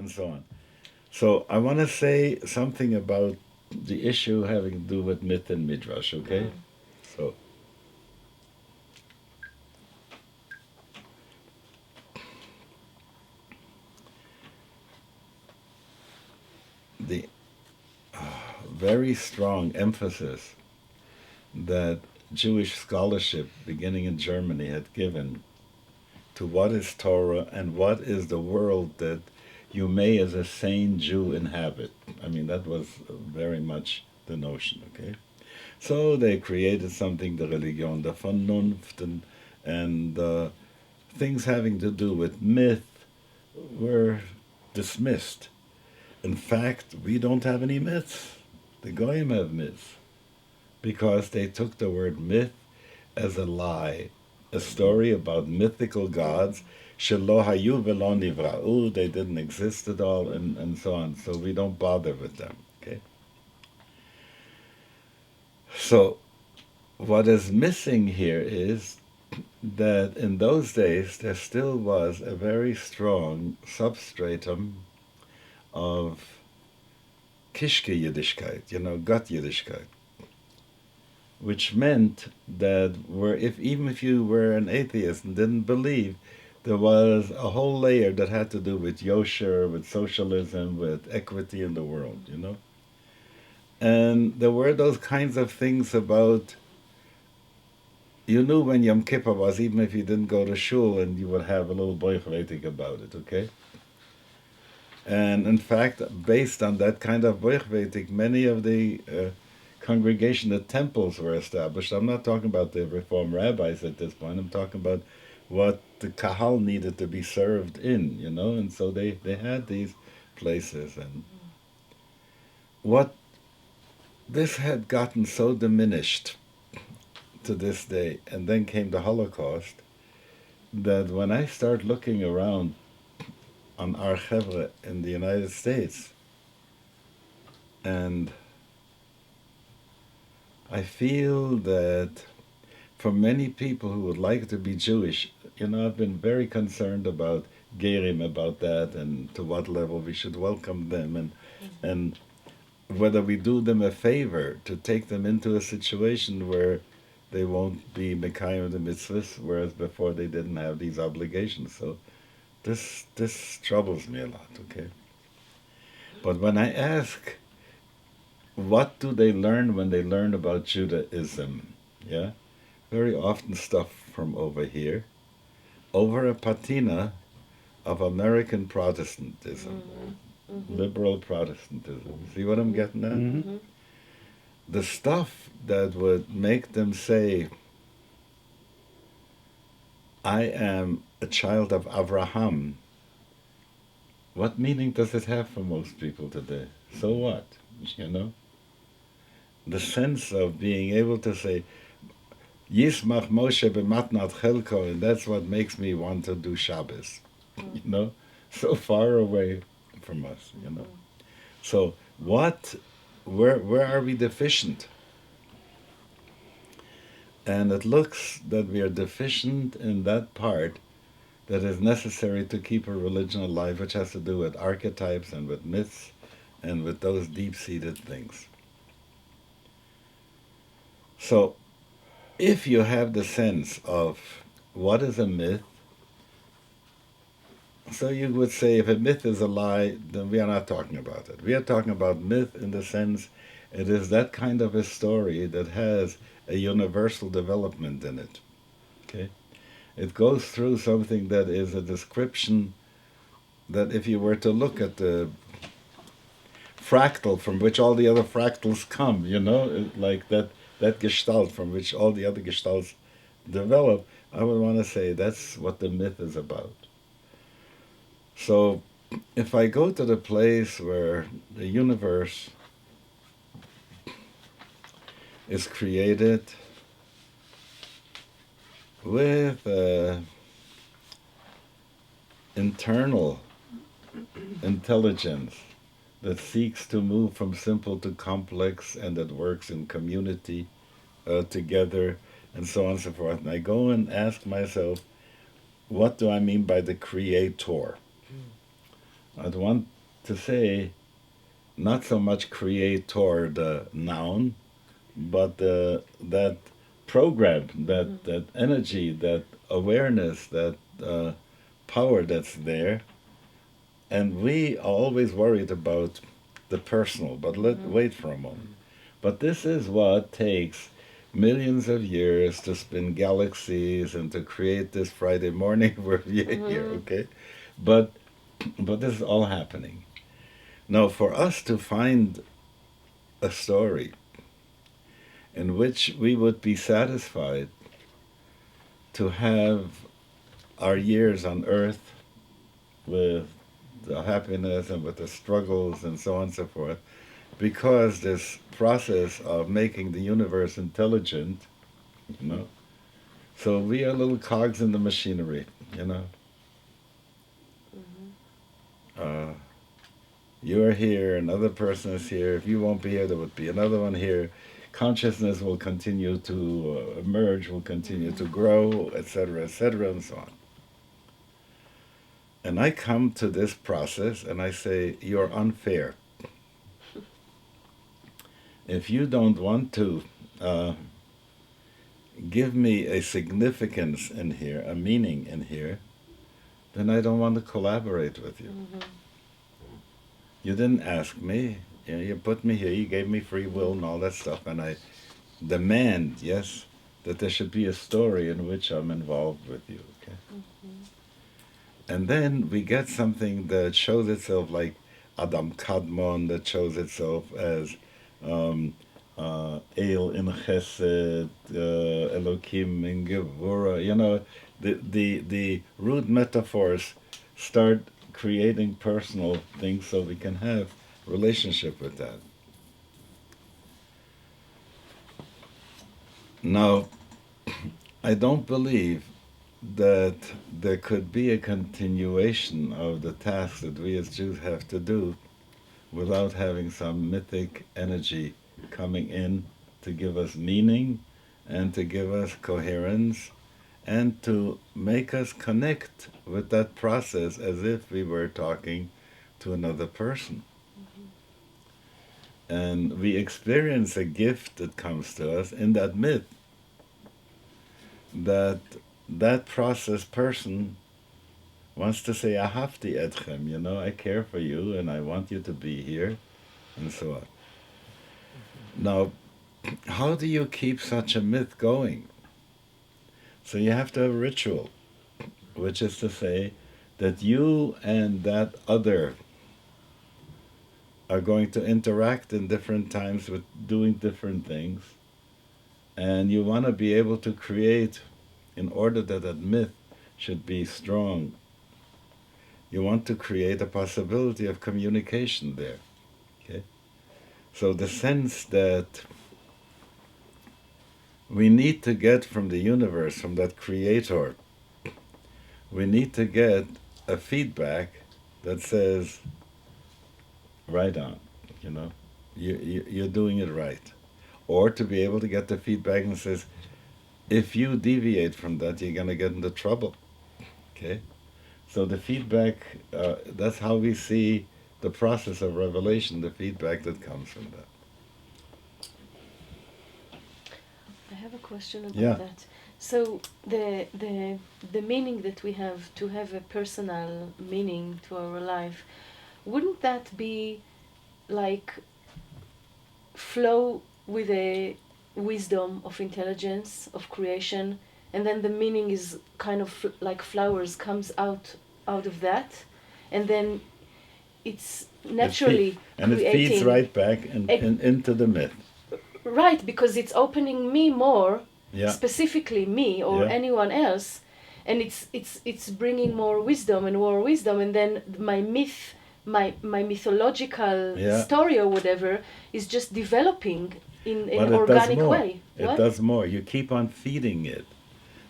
and so on. So I want to say something about the issue having to do with myth and Midrash, okay? So the very strong emphasis that Jewish scholarship beginning in Germany had given to what is Torah and what is the world that you may as a sane Jew inhabit. I mean, that was very much the notion, okay? So they created something, the Religion der Vernunft, and things having to do with myth were dismissed. In fact, we don't have any myths. The Goyim have myths because they took the word myth as a lie, a story about mythical gods. Shelo hayu velo nivra'u, they didn't exist at all, and so on. So we don't bother with them. Okay. So what is missing here is that in those days there still was a very strong substratum of Kishke Yiddishkeit, Gott Yiddishkeit, which meant that even if you were an atheist and didn't believe, there was a whole layer that had to do with Yosher, with socialism, with equity in the world. And there were those kinds of things about, you knew when Yom Kippur was, even if you didn't go to shul, and you would have a little boichvetik about it, okay? And in fact, based on that kind of boichvetik, many of the congregation, the temples were established. I'm not talking about the Reform rabbis at this point. I'm talking about what the kahal needed to be served in, and so they had these places. And what this had gotten so diminished to this day, and then came the Holocaust, that when I start looking around on our chevra in the United States, and I feel that for many people who would like to be Jewish, I've been very concerned about Gerim, about that, and to what level we should welcome them, and whether we do them a favor to take them into a situation where they won't be Mekayim the mitzvahs, whereas before they didn't have these obligations. So this troubles me a lot, okay? But when I ask, what do they learn when they learn about Judaism? Yeah? Very often stuff from over here, over a patina of American Protestantism, liberal Protestantism. See what I'm getting at? Mm-hmm. The stuff that would make them say, I am a child of Abraham, what meaning does it have for most people today? So what? The sense of being able to say, Yismach Moshe b'matnat chelko, and that's what makes me want to do Shabbos. So far away from us. So where are we deficient? And it looks that we are deficient in that part that is necessary to keep a religion alive, which has to do with archetypes and with myths and with those deep-seated things. So if you have the sense of what is a myth, so you would say if a myth is a lie, then we are not talking about it. We are talking about myth in the sense it is that kind of a story that has a universal development in it. Okay? It goes through something that is a description that if you were to look at the fractal from which all the other fractals come, like that gestalt from which all the other gestalts develop, I would want to say that's what the myth is about. So if I go to the place where the universe is created with internal intelligence that seeks to move from simple to complex and that works in community together and so on and so forth. And I go and ask myself, what do I mean by the creator? At one to say not so much creator, the noun, but that program, that energy, that awareness, that power that's there. And we are always worried about the personal, but wait for a moment. But this is what takes millions of years to spin galaxies and to create this Friday morning where we're here, okay? But this is all happening. Now, for us to find a story in which we would be satisfied to have our years on earth with the happiness and with the struggles and so on and so forth, because this process of making the universe intelligent, you know, so we are little cogs in the machinery, you know. You're here, another person is here. If you won't be here, there would be another one here. Consciousness will continue to emerge, will continue to grow, etc., and so on. And I come to this process and I say, you're unfair. If you don't want to give me a significance in here, a meaning in here, then I don't want to collaborate with you. You didn't ask me. You put me here, you gave me free will and all that stuff, and I demand, yes, that there should be a story in which I'm involved with you, okay? And then we get something that shows itself like Adam Kadmon, that shows itself as El in Chesed, Elokim in Gevura. You know, the root metaphors start creating personal things so we can have relationship with that. Now, I don't believe that there could be a continuation of the task that we as Jews have to do without having some mythic energy coming in to give us meaning and to give us coherence and to make us connect with that process as if we were talking to another person. And we experience a gift that comes to us in that myth, that process person wants to say, Ahavti etchem, you know, I care for you and I want you to be here, and so on. Now, how do you keep such a myth going? So you have to have a ritual, which is to say that you and that other are going to interact in different times with doing different things, and you want to be able to create, in order that that myth should be strong, you want to create a possibility of communication there, okay? So the sense that we need to get from the universe, from that creator, we need to get a feedback that says, right on, you know, you're doing it right. Or to be able to get the feedback and says, if you deviate from that, you're going to get into trouble, okay? So the feedback, that's how we see the process of revelation, the feedback that comes from that. I have a question about that. So the meaning that we have to have a personal meaning to our life, wouldn't that be like flow with a wisdom of intelligence, of creation, and then the meaning is kind of like flowers comes out of that, and then it's naturally it feeds right back into the myth. Right, because it's opening me more, specifically me or anyone else, and it's bringing more wisdom, and then my myth, my mythological story or whatever is just developing in an organic way. It does more. You keep on feeding it,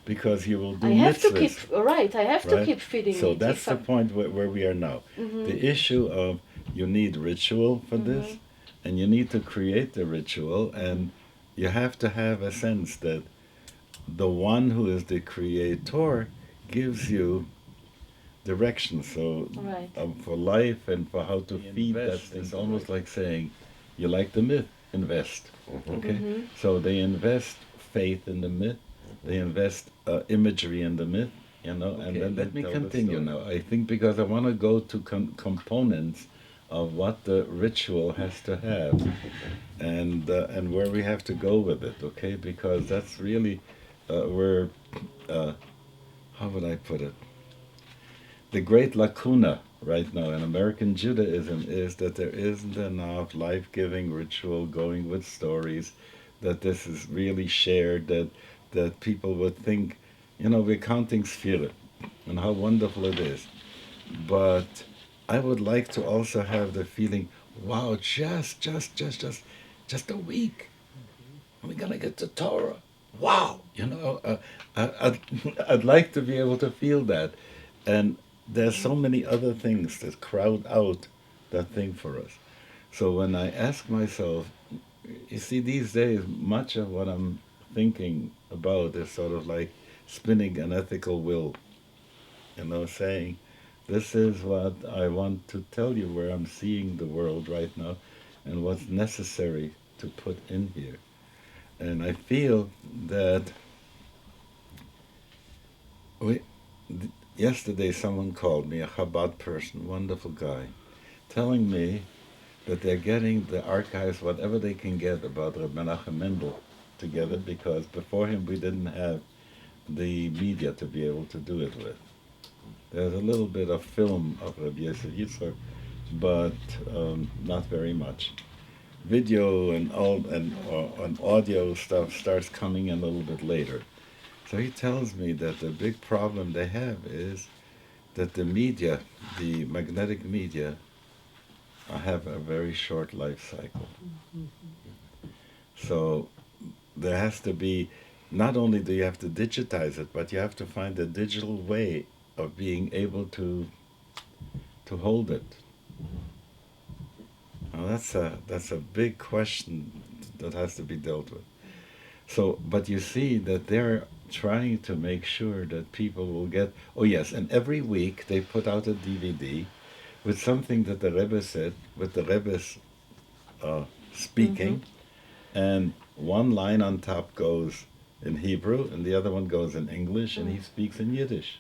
because you will do I have mitzvahs. to keep feeding it. So that's the point where we are now. The issue of you need ritual for this, and you need to create the ritual, and you have to have a sense that the one who is the creator gives you direction. So Right. for life and for how to feed that thing, it's almost like saying, you like the myth, invest. Okay? So they invest faith in the myth, they invest imagery in the myth, and then let me continue now. I think because I want to go to components of what the ritual has to have, and where we have to go with it. Okay? Because that's really where how would I put it? The great lacuna right now in American Judaism is that there isn't enough life-giving ritual going with stories, that this is really shared, that people would think, we're counting Sfira and how wonderful it is. But I would like to also have the feeling, wow, just a week, and we're gonna get to Torah. Wow, I'd like to be able to feel that, and there's so many other things that crowd out that thing for us. So when I ask myself, you see, these days, much of what I'm thinking about is sort of like spinning an ethical wheel, saying, this is what I want to tell you, where I'm seeing the world right now, and what's necessary to put in here. And I feel that yesterday someone called me, a Chabad person, wonderful guy, telling me that they're getting the archives, whatever they can get about Reb Menachem Mendel together, because before him we didn't have the media to be able to do it with. There's a little bit of film of Reb Yesod Yitzchak, but not very much. Video and audio stuff starts coming in a little bit later. So he tells me that the big problem they have is that the media, the magnetic media, have a very short life cycle. So there has to be, not only do you have to digitize it, but you have to find a digital way of being able to hold it. Now that's a big question that has to be dealt with. So, but you see that they're trying to make sure that people will get, oh yes, and every week they put out a DVD with something that the Rebbe said, with the Rebbe's speaking, and one line on top goes in Hebrew, and the other one goes in English, and he speaks in Yiddish.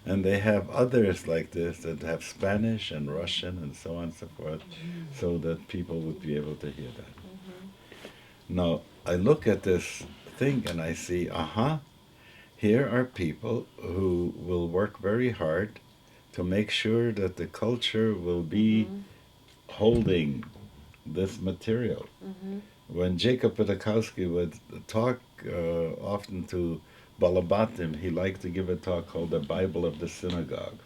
And they have others like this that have Spanish and Russian and so on and so forth, so that people would be able to hear that. Now, I look at this thing and I see, here are people who will work very hard to make sure that the culture will be holding this material. When Jacob Pugatzky would talk often to Balabatim, he liked to give a talk called The Bible of the Synagogue,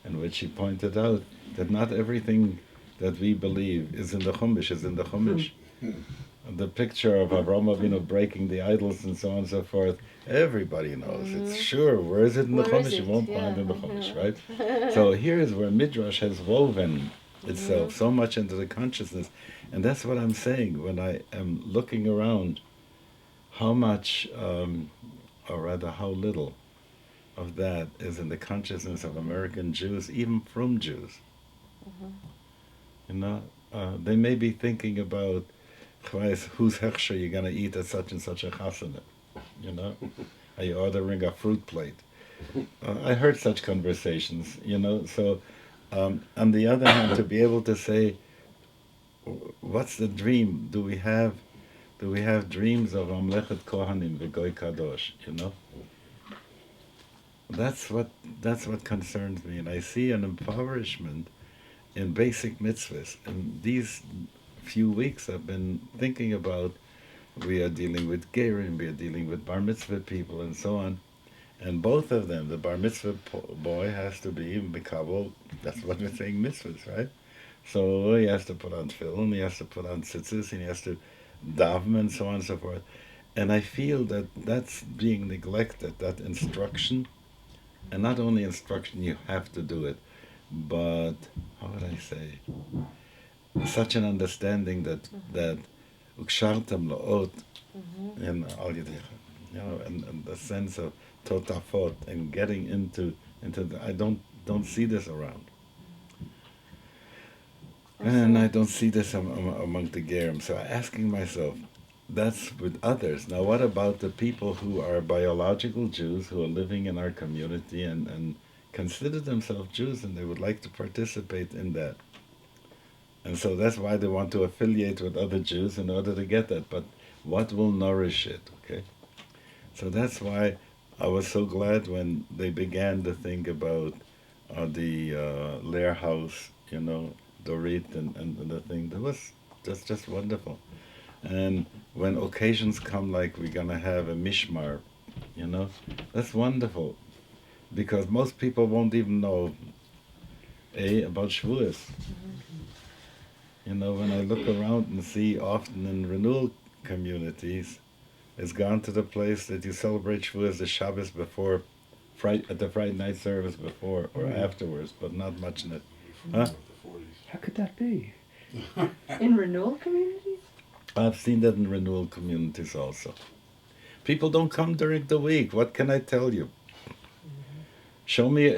in which he pointed out that not everything that we believe is in the Chumash, is in the Chumash. The picture of Avraham Avinu breaking the idols and so on and so forth, everybody knows. It's sure, where is it in the Chumash? You won't find it in the Chumash, right? So here is where Midrash has woven itself so much into the consciousness. And that's what I'm saying when I am looking around, how much, or rather how little of that is in the consciousness of American Jews, even from Jews. They may be thinking about whose hechsher you're going to eat at such and such a chasana. Are you ordering a fruit plate? I heard such conversations, so on the other hand, to be able to say, what's the dream? Do we have dreams of Amlechet Kohanim v'Goy Kadosh? That's what concerns me, and I see an impoverishment in basic mitzvahs. And these few weeks I've been thinking about, we are dealing with Gerim, we are dealing with bar mitzvah people and so on. And both of them, the bar mitzvah boy has to be mikabel, that's what we're saying, mitzvahs, right? So he has to put on tefillin, he has to put on tzitzis, and he has to daven and so on and so forth. And I feel that that's being neglected, that instruction. And not only instruction, you have to do it, but, how would I say, such an understanding that ukshartem laot in al yadecha, and the sense of totafot and getting into I don't see this around. And I don't see this among the Gerim. So I'm asking myself, that's with others. Now, what about the people who are biological Jews who are living in our community and consider themselves Jews and they would like to participate in that? And so that's why they want to affiliate with other Jews in order to get that. But what will nourish it, okay? So that's why I was so glad when they began to think about the Lair House, Dorit and the thing. That was just wonderful. And when occasions come like we're going to have a mishmar, that's wonderful. Because most people won't even know, about Shavuos. When I look around and see often in renewal communities, it's gone to the place that you celebrate Shavuos the Shabbos before, at the Friday night service before or afterwards, but not much in it. Huh? How could that be? In renewal communities? I've seen that in renewal communities also. People don't come during the week. What can I tell you? Show me,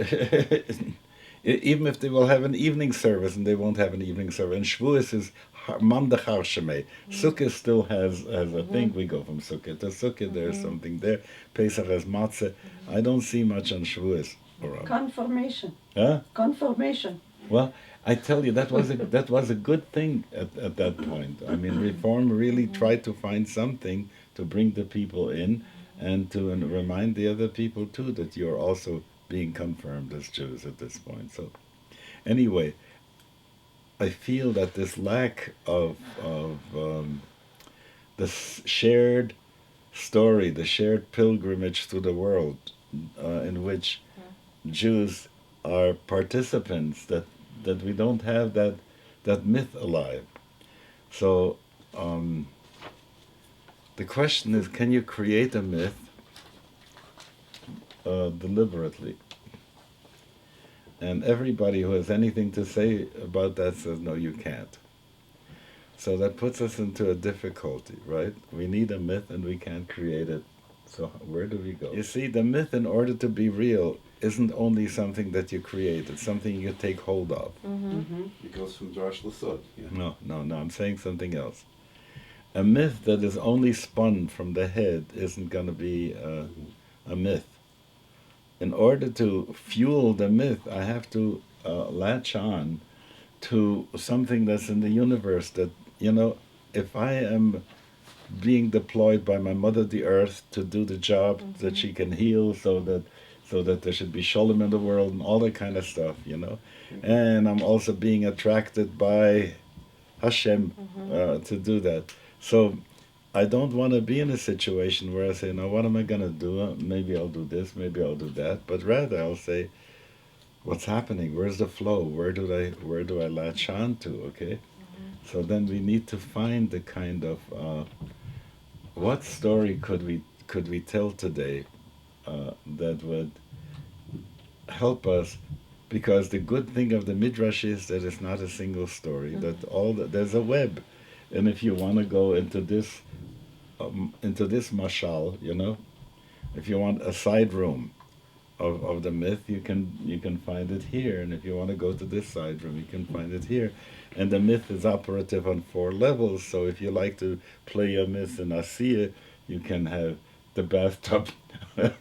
even if they will have an evening service, and they won't have an evening service. And Shavuos is Mamdach Harshemei. Sukkah still has a thing. We go from Sukkah to Sukkah. There's something there. Pesach has matzah. I don't see much on Shavuos around. Confirmation. Huh? Confirmation. Well, I tell you, that was a good thing at that point. I mean, Reform really tried to find something to bring the people in and to remind the other people too that you're also being confirmed as Jews at this point. So, anyway, I feel that this lack of the shared story, the shared pilgrimage through the world, in which Jews are participants, that we don't have that myth alive. So the question is, can you create a myth deliberately? And everybody who has anything to say about that says, no, you can't. So that puts us into a difficulty, right? We need a myth and we can't create it. So where do we go? You see, the myth, in order to be real, isn't only something that you create, it's something you take hold of. It goes from Drash Lasod. Yeah. No, I'm saying something else. A myth that is only spun from the head isn't going to be a myth. In order to fuel the myth, I have to latch on to something that's in the universe that, if I am being deployed by my mother, the earth, to do the job that she can heal so that there should be shalom in the world and all that kind of stuff, And I'm also being attracted by Hashem to do that. So I don't want to be in a situation where I say, now what am I going to do? Maybe I'll do this, maybe I'll do that. But rather I'll say, what's happening? Where's the flow? Where do I latch on to, okay? So then we need to find the kind of, what story could we tell today that would help us, because the good thing of the Midrash is that it's not a single story, that there's a web. And if you want to go into this mashal, if you want a side room of the myth, you can find it here. And if you want to go to this side room, you can find it here. And the myth is operative on 4 levels. So if you like to play a myth in Asiya, you can have the bathtub of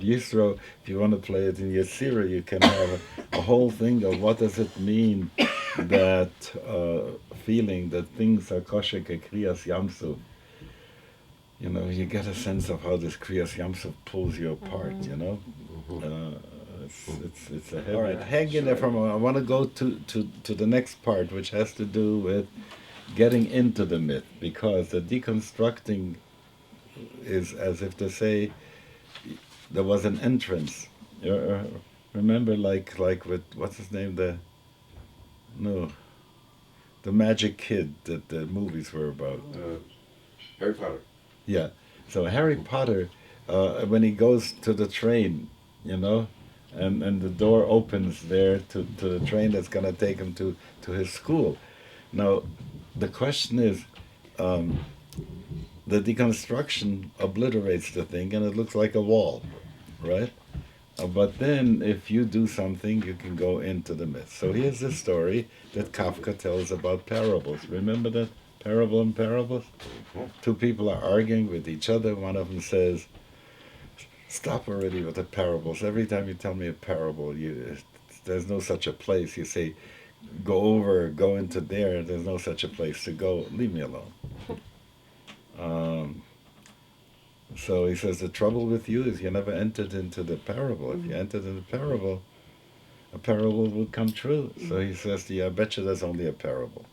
Yisro. If you want to play it in Yetzirah, you can have a whole thing of what does it mean, that feeling that things are kosher kriyas yamsuf. You get a sense of how this kriyas yamsuf pulls you apart. It's a heavy. All right, hang in there for a moment. I want to go to the next part, which has to do with getting into the myth, because the deconstructing is as if to say there was an entrance. Remember, like with what's his name, the magic kid that the movies were about. Harry Potter. Yeah. So Harry Potter, when he goes to the train, and the door opens there to the train that's going to take him to his school. Now, the question is, the deconstruction obliterates the thing and it looks like a wall, right? But then, if you do something, you can go into the myth. So here's the story that Kafka tells about parables. Remember that parable and parables? Two people are arguing with each other. One of them says, "Stop already with the parables. Every time you tell me a parable, there's no such a place. You say, go into there. There's no such a place to go. Leave me alone." So he says, the trouble with you is you never entered into the parable. If you entered in the parable, a parable would come true. So he says, I bet you that's only a parable.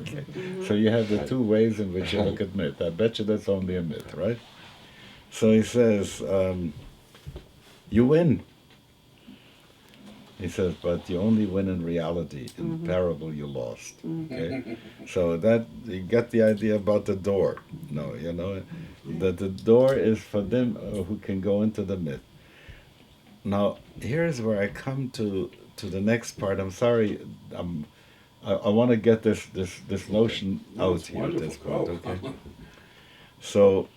Okay. So you have the two ways in which you look at myth. I bet you that's only a myth, right? So he says, you win. He says, but you only win in reality. In parable, you lost. Okay? So that, you get the idea about the door. No, that the door is for them who can go into the myth. Now, here's where I come to the next part. I'm sorry, I want to get this notion out here at this point, okay? So,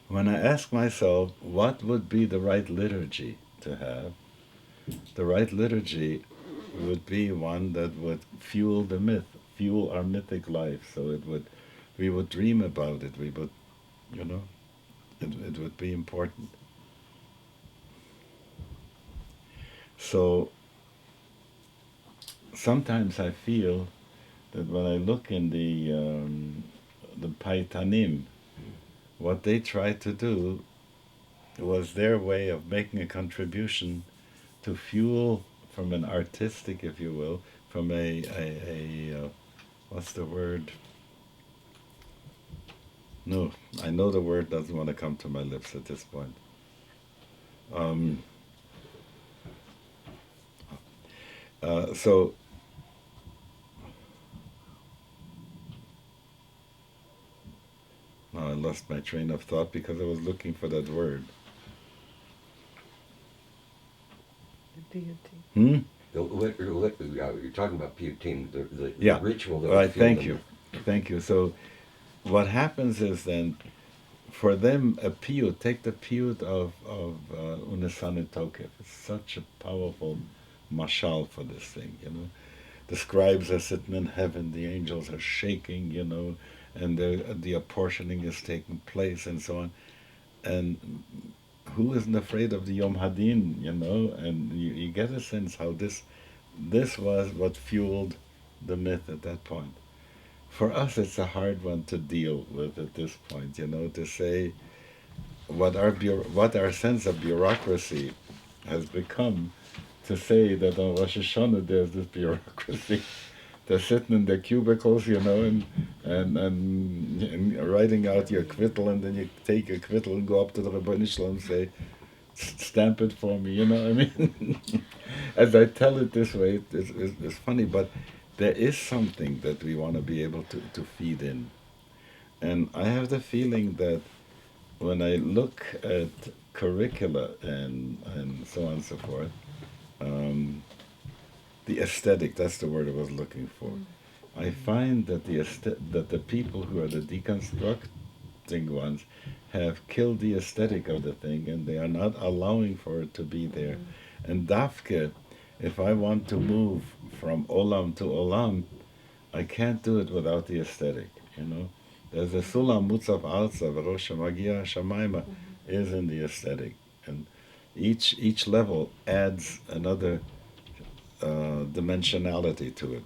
when I ask myself, what would be the right liturgy to have? The right liturgy would be one that would fuel the myth, fuel our mythic life. So we would dream about it. We would, it would be important. So sometimes I feel that when I look in the Paitanim, what they tried to do was their way of making a contribution to fuel from an artistic, if you will, from a what's the word? No, I know the word doesn't want to come to my lips at this point. So now I lost my train of thought because I was looking for that word. You're talking about piyutim, the ritual. That right, thank you. So what happens is then, for them, a piyut, take the piyut of Unesanet Tokef. It's such a powerful mashal for this thing, The scribes are sitting in heaven, the angels are shaking, and the apportioning is taking place and so on. And who isn't afraid of the Yom Hadin, And you get a sense how this was what fueled the myth at that point. For us, it's a hard one to deal with at this point, to say what our sense of bureaucracy has become, to say that on Rosh Hashanah there's this bureaucracy. They're sitting in their cubicles, and writing out your quittel, and then you take your quittel and go up to the Rebbeinu Shalom and say, stamp it for me, As I tell it this way, it's funny, but there is something that we want to be able to feed in. And I have the feeling that when I look at curricula and so on and so forth, the aesthetic, that's the word I was looking for. I find that that the people who are the deconstructing ones have killed the aesthetic of the thing, and they are not allowing for it to be there. And dafke, if I want to move from olam to olam, I can't do it without the aesthetic, There's a sulam mutzaf alza v'rosh magia shamayma is in the aesthetic, and each level adds another dimensionality to it.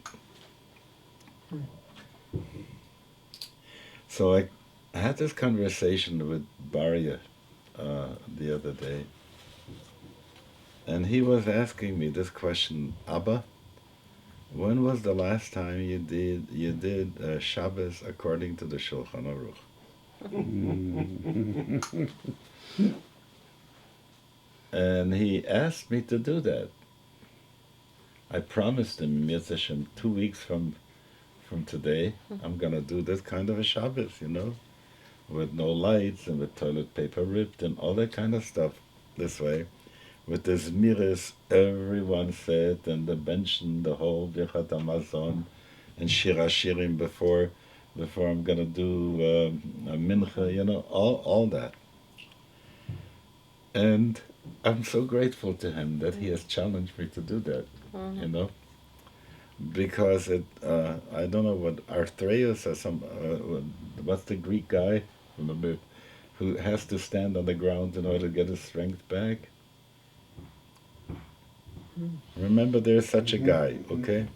So I had this conversation with Barya the other day, and he was asking me this question: Abba, when was the last time you did Shabbos according to the Shulchan Aruch? And he asked me to do that. I promised him, Yetz Hashem, 2 weeks from today, I'm going to do this kind of a Shabbos, with no lights and with toilet paper ripped and all that kind of stuff this way. With the Zmiris, everyone said, and the bench and the whole Birchat Hamazon and Shir HaShirim before I'm going to do a Mincha, all that. And I'm so grateful to him that he has challenged me to do that, you know, because I don't know what Arthreus or what's the Greek guy from the myth who has to stand on the ground in order to get his strength back. Remember, there's such a guy, okay?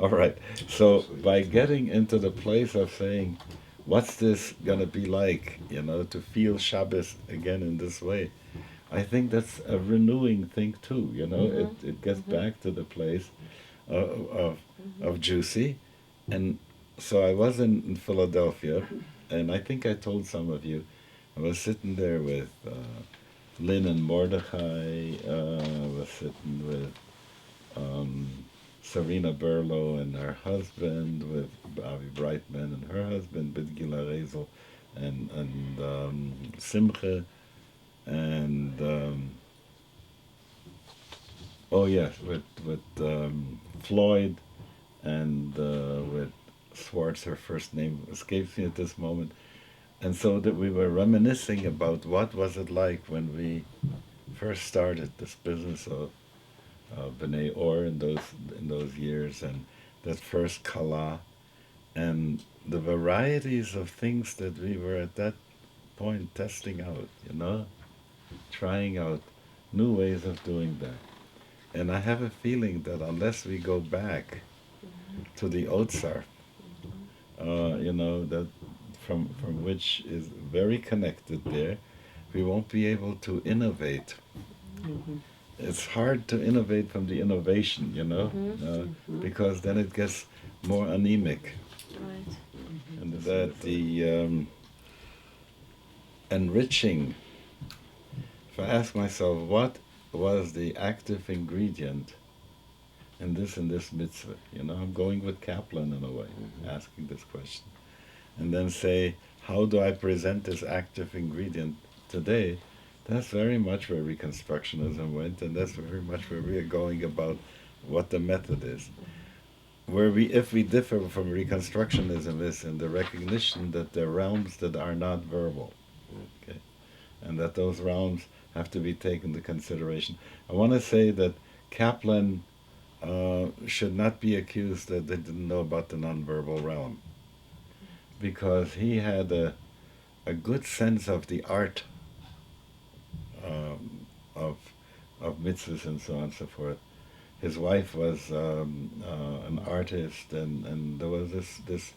All right. So by getting into the place of saying, what's this going to be like, you know, to feel Shabbos again in this way, I think that's a renewing thing too, you know. It gets back to the place of juicy. And so I was in Philadelphia, and I think I told some of you, I was sitting there with Lynn and Mordechai, I was sitting with Serena Berlo and her husband, with Avi Brightman and her husband, Bidgila Rezel, and Simche, and oh yes, with Floyd, and with Swartz, her first name escapes me at this moment, and so that we were reminiscing about what was it like when we first started this business of B'nai Or in those years, and that first Kala, and the varieties of things that we were at that point testing out, you know, trying out new ways of doing that. And I have a feeling that unless we go back to the Otsar, you know, that from which is very connected there, we won't be able to innovate. It's hard to innovate from the innovation, you know, because then it gets more anemic. Right. And that the enriching, if I ask myself, what was the active ingredient in this mitzvah? You know, I'm going with Kaplan in a way, asking this question. And then say, how do I present this active ingredient today? That's very much where Reconstructionism went, and that's very much where we are going about what the method is. Where if we differ from Reconstructionism is in the recognition that there are realms that are not verbal, okay, and that those realms have to be taken into consideration. I want to say that Kaplan should not be accused that they didn't know about the nonverbal realm, because he had a good sense of the art of mitzvahs and so on and so forth. His wife was an artist, and there was this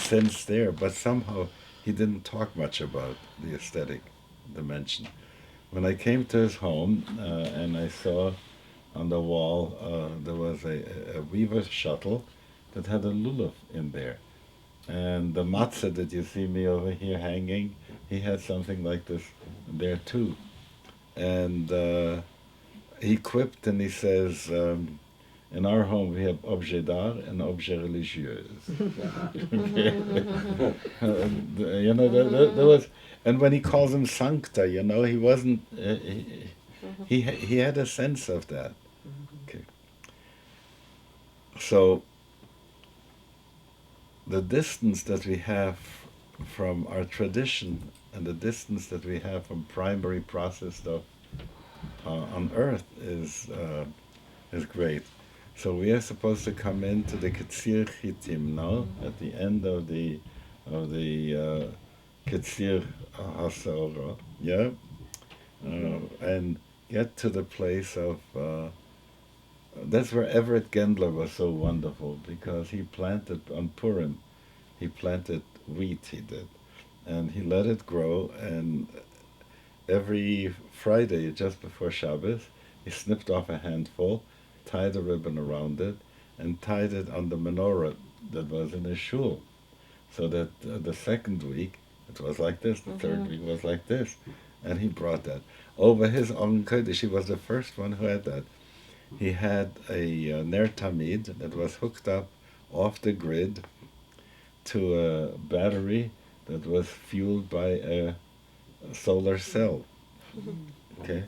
sense there, but somehow he didn't talk much about the aesthetic dimension. When I came to his home and I saw on the wall there was a weaver's shuttle that had a lulav in there. And the matzah that you see me over here hanging, he had something like this there too. And he quipped and he says, in our home we have objet d'art and objet religieux. You know, there was, and when he calls him sancta, you know, he wasn't, he had a sense of that. Okay. So the distance that we have from our tradition and the distance that we have from primary process stuff on earth is great. So we are supposed to come into the Ketzir Chitim now, at the end of the Ketzir HaSaora, yeah, and get to the place of. That's where Everett Gendler was so wonderful, because he planted on Purim, he planted wheat, he did, and he let it grow, and every Friday, just before Shabbos, he snipped off a handful, tied a ribbon around it, and tied it on the menorah that was in his shul, so that the second week it was like this, the third week was like this, and he brought that over his own Kodesh. He was the first one who had that. He had a Ner Tamid that was hooked up off the grid to a battery that was fueled by a solar cell. Okay,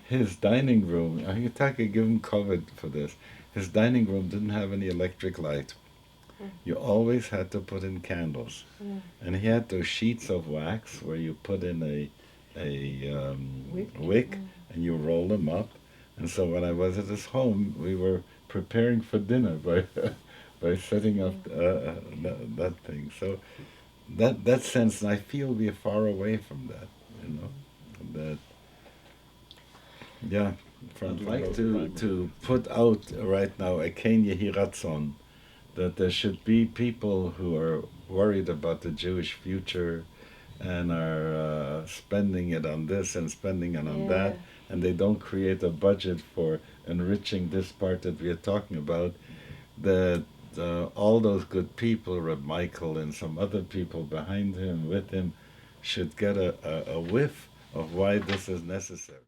his dining room, I could give him COVID for this. His dining room didn't have any electric light. You always had to put in candles, and he had those sheets of wax where you put in a wick, and you roll them up. And so when I was at his home, we were preparing for dinner by by setting up that thing. So that sense, and I feel we are far away from that. That yeah. I'd like to put out right now a Ken Yehi Ratzon, that there should be people who are worried about the Jewish future and are spending it on this and spending it on that, and they don't create a budget for enriching this part that we are talking about, that all those good people, Reb Michael and some other people behind him, with him, should get a whiff of why this is necessary.